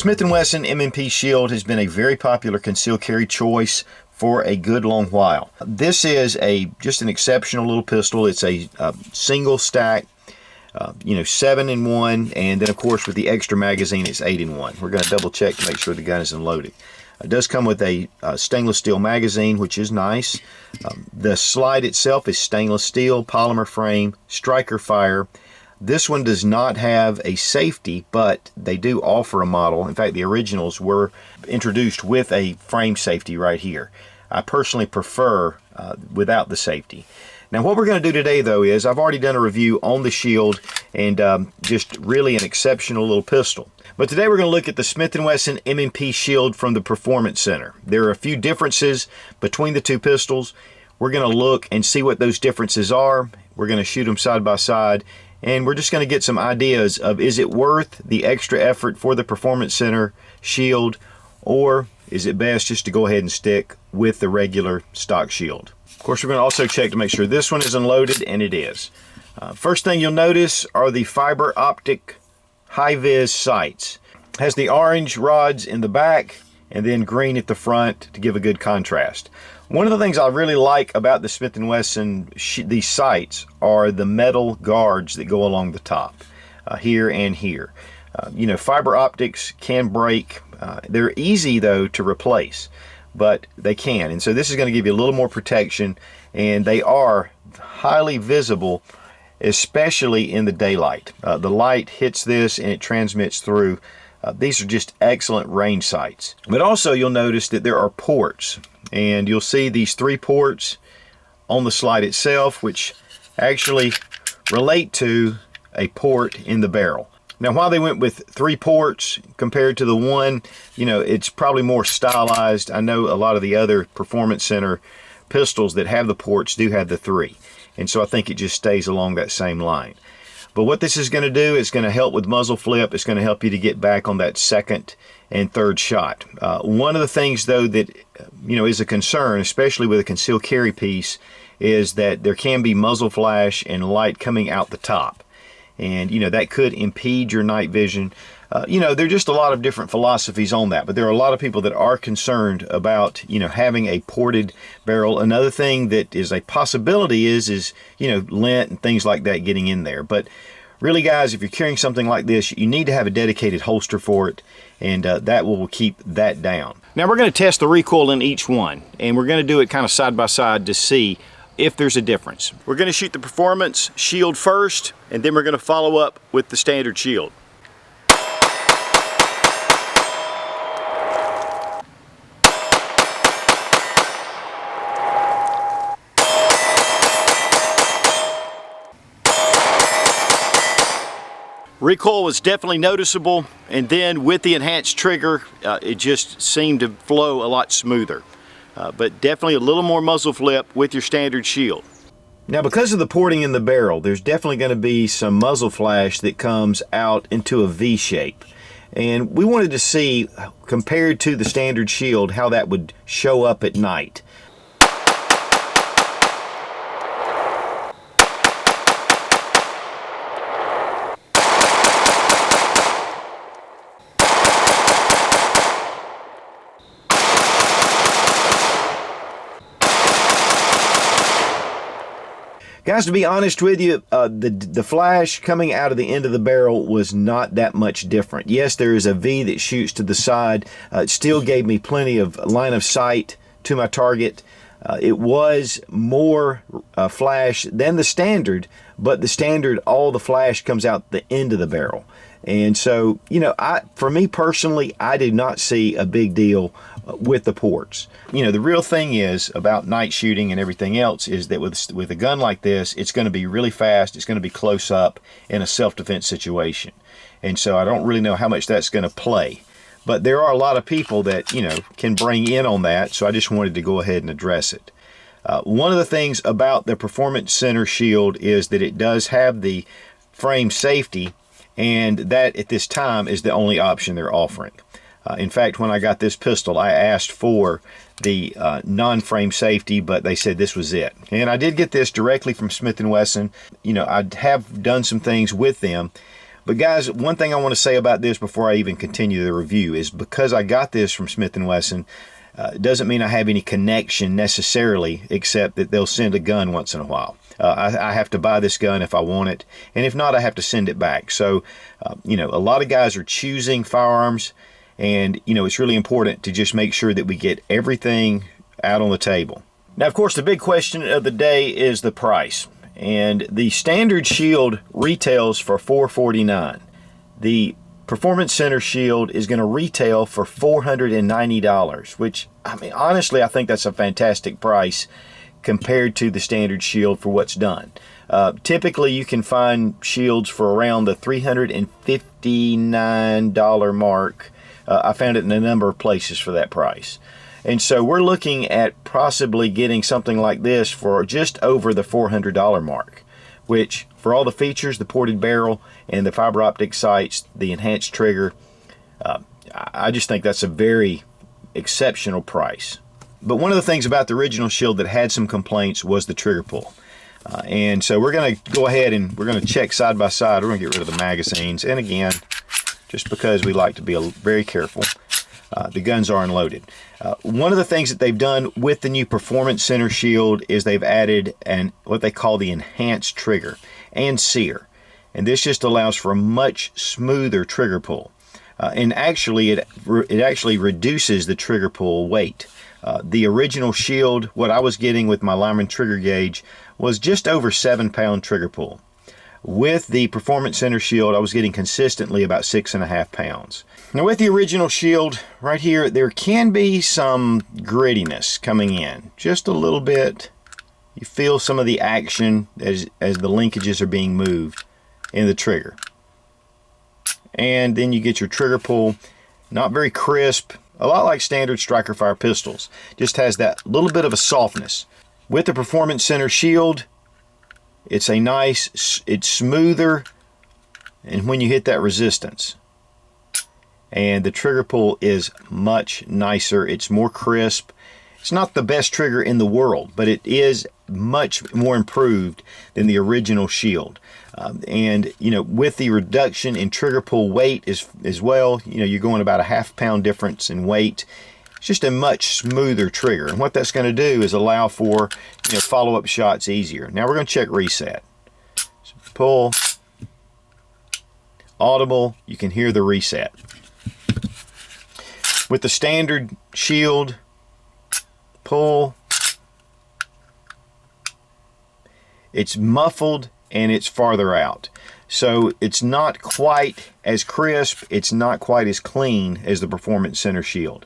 Smith & Wesson M&P Shield has been a very popular concealed carry choice for a good long while. This is just an exceptional little pistol. It's a single stack, 7 in 1, and then of course with the extra magazine it's 8 in 1. We're going to double check to make sure the gun is unloaded. It does come with a stainless steel magazine, which is nice. The slide itself is stainless steel, polymer frame, striker fire. This one does not have a safety, but they do offer a model. In fact, the originals were introduced with a frame safety right here. I personally prefer without the safety. Now what we're going to do today though is, I've already done a review on the Shield, and just really an exceptional little pistol. But today we're going to look at the Smith & Wesson M&P Shield from the Performance Center. There are a few differences between the two pistols. We're going to look and see what those differences are. We're going to shoot them side by side, and we're just going to get some ideas of, is it worth the extra effort for the Performance Center Shield, or is it best just to go ahead and stick with the regular stock Shield? Of course, we're going to also check to make sure this one is unloaded, and it is. First thing you'll notice are the fiber optic high-vis sights. It has the orange rods in the back and then green at the front to give a good contrast. One of the things I really like about the Smith & Wesson these sights are the metal guards that go along the top, here and here. Fiber optics can break. They're easy though to replace, but they can, and so this is going to give you a little more protection, and they are highly visible, especially in the daylight. The light hits this and it transmits through. These are just excellent range sights. But also you'll notice that there are ports, and you'll see these 3 ports on the slide itself, which actually relate to a port in the barrel. Now while they went with 3 ports compared to the 1, it's probably more stylized. I know a lot of the other Performance Center pistols that have the ports do have the 3. And so I think it just stays along that same line. But what this is going to do is going to help with muzzle flip. It's going to help you to get back on that second and third shot. One of the things though that is a concern, especially with a concealed carry piece, is that there can be muzzle flash and light coming out the top. And that could impede your night vision. There are just a lot of different philosophies on that, but there are a lot of people that are concerned about having a ported barrel. Another thing that is a possibility is lint and things like that getting in there. But really guys, if you're carrying something like this, you need to have a dedicated holster for it, and that will keep that down. Now we're going to test the recoil in each one, and we're going to do it kind of side by side to see if there's a difference. We're going to shoot the Performance Shield first, and then we're going to follow up with the standard Shield. Recoil was definitely noticeable, and then with the enhanced trigger, it just seemed to flow a lot smoother. But definitely a little more muzzle flip with your standard Shield. Now because of the porting in the barrel, there's definitely going to be some muzzle flash that comes out into a V shape. And we wanted to see, compared to the standard Shield, how that would show up at night. Guys, to be honest with you, the flash coming out of the end of the barrel was not that much different. Yes, there is a V that shoots to the side. It still gave me plenty of line of sight to my target. It was more flash than the standard, but the standard, all the flash comes out the end of the barrel. And so, for me personally, I did not see a big deal with the ports. The real thing is about night shooting and everything else is that with a gun like this, it's going to be really fast. It's going to be close up in a self-defense situation. And so I don't really know how much that's going to play. But there are a lot of people that, can bring in on that. So I just wanted to go ahead and address it. One of the things about the Performance Center Shield is that it does have the frame safety, and that at this time is the only option they're offering. In fact, when I got this pistol, I asked for the non-frame safety, but they said this was it. And I did get this directly from Smith & Wesson. I have done some things with them, But guys, one thing I want to say about this before I even continue the review is because I got this from Smith & Wesson, it doesn't mean I have any connection necessarily, except that they'll send a gun once in a while. I have to buy this gun if I want it, and if not, I have to send it back. So, you know, a lot of guys are choosing firearms, and, you know, it's really important to just make sure that we get everything out on the table. Now, of course, the big question of the day is the price. And the standard shield retails for $449. The Performance Center shield is going to retail for $490, which, I mean, honestly, I think that's a fantastic price compared to the standard shield for what's done. Typically, you can find shields for around the $359 mark. I found it in a number of places for that price. And so we're looking at possibly getting something like this for just over the $400 mark, which for all the features, the ported barrel and the fiber optic sights, the enhanced trigger, I just think that's a very exceptional price. But one of the things about the original shield that had some complaints was the trigger pull. And so we're going to go ahead and we're going to check side by side. We're going to get rid of the magazines. And again, just because we like to be very careful, the guns are unloaded. One of the things that they've done with the new Performance Center shield is they've added what they call the enhanced trigger and sear. And this just allows for a much smoother trigger pull. And actually, it actually reduces the trigger pull weight. The original shield, what I was getting with my Lyman trigger gauge, was just over 7-pound trigger pull. With the Performance Center shield, I was getting consistently about 6.5 pounds. Now with the original shield, right here, there can be some grittiness coming in. Just a little bit. You feel some of the action as the linkages are being moved in the trigger. And then you get your trigger pull, not very crisp, a lot like standard striker fire pistols. Just has that little bit of a softness. With the Performance Center shield, it's smoother, and when you hit that resistance, and the trigger pull is much nicer. It's more crisp. It's not the best trigger in the world, but it is much more improved than the original shield. And you know, with the reduction in trigger pull weight as well, you know, you're going about a ½ pound difference in weight. It's just a much smoother trigger, and what that's going to do is allow for, you know, follow-up shots easier. Now we're going to check reset. So pull, audible, you can hear the reset. With the standard shield, pull, it's muffled and it's farther out. So it's not quite as crisp, it's not quite as clean as the Performance Center shield.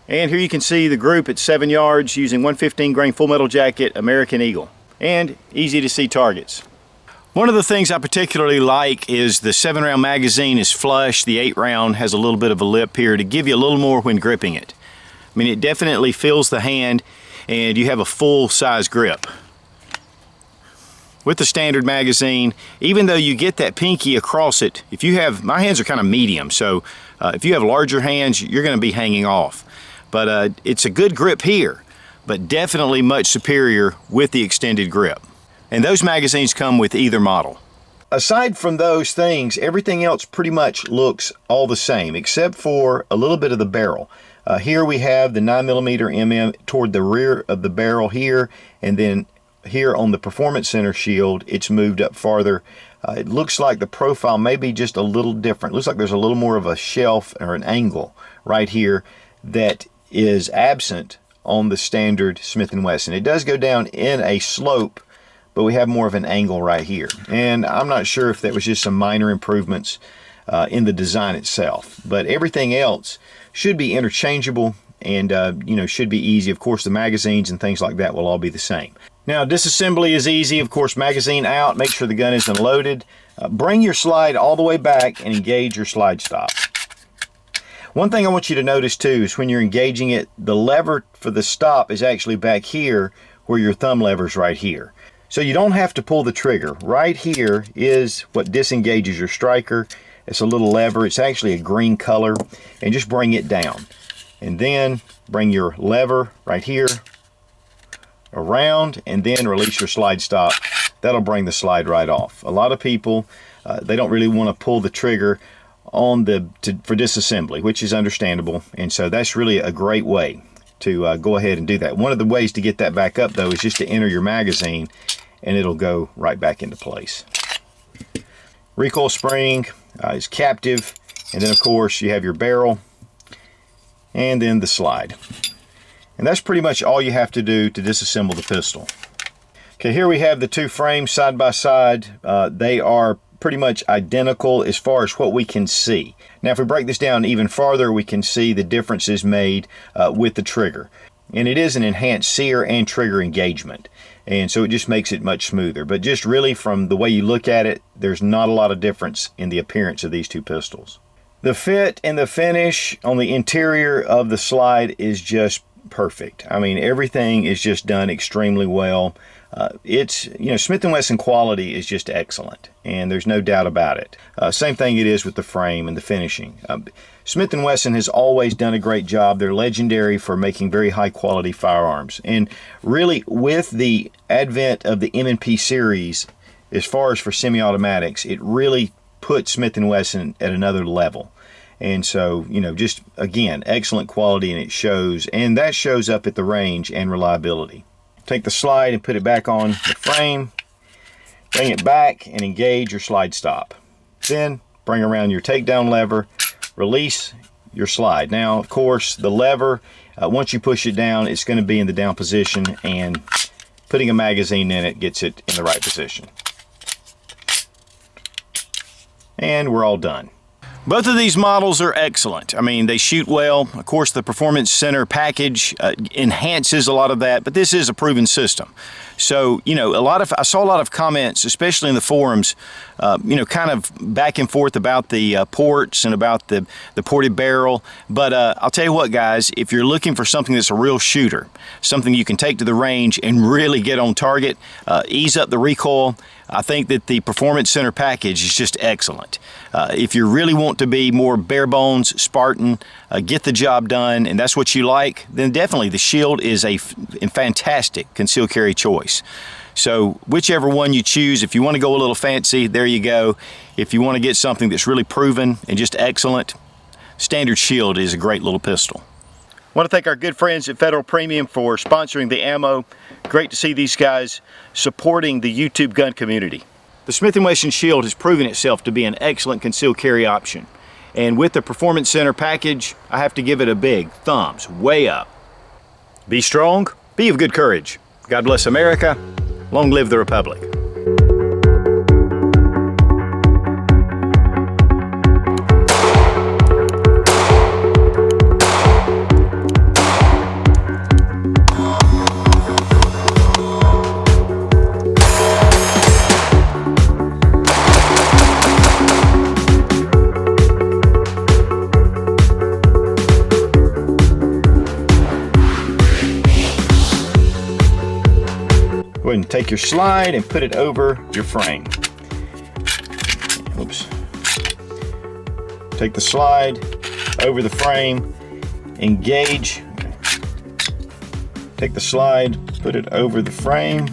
And here you can see the group at 7 yards using 115 grain full metal jacket, American Eagle, and easy to see targets. One of the things I particularly like is the 7-round magazine is flush. The 8-round has a little bit of a lip here to give you a little more when gripping it. I mean, it definitely fills the hand and you have a full size grip. With the standard magazine, even though you get that pinky across it, if you have, my hands are kind of medium, so if you have larger hands, you're going to be hanging off. But it's a good grip here, but definitely much superior with the extended grip. And those magazines come with either model. Aside from those things, everything else pretty much looks all the same, except for a little bit of the barrel. Here we have the 9mm MM toward the rear of the barrel here, and then here on the Performance Center shield, it's moved up farther. It looks like the profile may be just a little different. It looks like there's a little more of a shelf or an angle right here that is absent on the standard Smith & Wesson. It does go down in a slope, but we have more of an angle right here. And I'm not sure if that was just some minor improvements in the design itself, but everything else should be interchangeable and you know, should be easy. Of course, the magazines and things like that will all be the same. Now, disassembly is easy. Of course, magazine out, make sure the gun is unloaded. Bring your slide all the way back and engage your slide stop. One thing I want you to notice too is when you're engaging it, the lever for the stop is actually back here where your thumb lever is right here. So you don't have to pull the trigger. Right here is what disengages your striker. It's a little lever. It's actually a green color, and just bring it down. and then bring your lever right here around, and then release your slide stop. That'll bring the slide right off. A lot of people, they don't really want to pull the trigger on for disassembly, which is understandable, and so that's really a great way to go ahead and do that. One of the ways to get that back up though is just to enter your magazine, and it'll go right back into place. Recoil spring is captive, and then of course you have your barrel and then the slide. And that's pretty much all you have to do to disassemble the pistol. Okay, here we have the two frames side by side. They are pretty much identical as far as what we can see. Now if we break this down even farther, we can see the differences made with the trigger. And it is an enhanced sear and trigger engagement, and so it just makes it much smoother. But just really from the way you look at it, there's not a lot of difference in the appearance of these two pistols. The fit and the finish on the interior of the slide is just perfect. I mean, everything is just done extremely well. It's, Smith & Wesson quality is just excellent, and there's no doubt about it. Same thing it is with the frame and the finishing. Smith & Wesson has always done a great job. They're legendary for making very high quality firearms. And really, with the advent of the M&P series, as far as for semi-automatics, it really put Smith & Wesson at another level. And so, just again, excellent quality, and it shows, and that shows up at the range and reliability. Take the slide and put it back on the frame, bring it back and engage your slide stop. Then bring around your takedown lever, release your slide. Now, of course, the lever, once you push it down, it's going to be in the down position, and putting a magazine in it gets it in the right position. And we're all done. Both of these models are excellent. I mean, they shoot well. Of course, the Performance Center package enhances a lot of that, but this is a proven system. So, I saw a lot of comments, especially in the forums, kind of back and forth about the ports and about the ported barrel. But I'll tell you what, guys, if you're looking for something that's a real shooter, something you can take to the range and really get on target, ease up the recoil, I think that the Performance Center package is just excellent. If you really want to be more bare bones, Spartan, get the job done, and that's what you like, then definitely the Shield is a fantastic concealed carry choice. So whichever one you choose, if you want to go a little fancy, there you go. If you want to get something that's really proven and just excellent, Standard Shield is a great little pistol. I want to thank our good friends at Federal Premium for sponsoring the ammo. Great to see these guys supporting the YouTube gun community. The Smith & Wesson Shield has proven itself to be an excellent concealed carry option. And with the Performance Center package, I have to give it a big thumbs way up. Be strong, be of good courage. God bless America. Long live the Republic. Go ahead and take your slide and put it over your frame. Oops. Take the slide over the frame, engage. Take the slide, put it over the frame,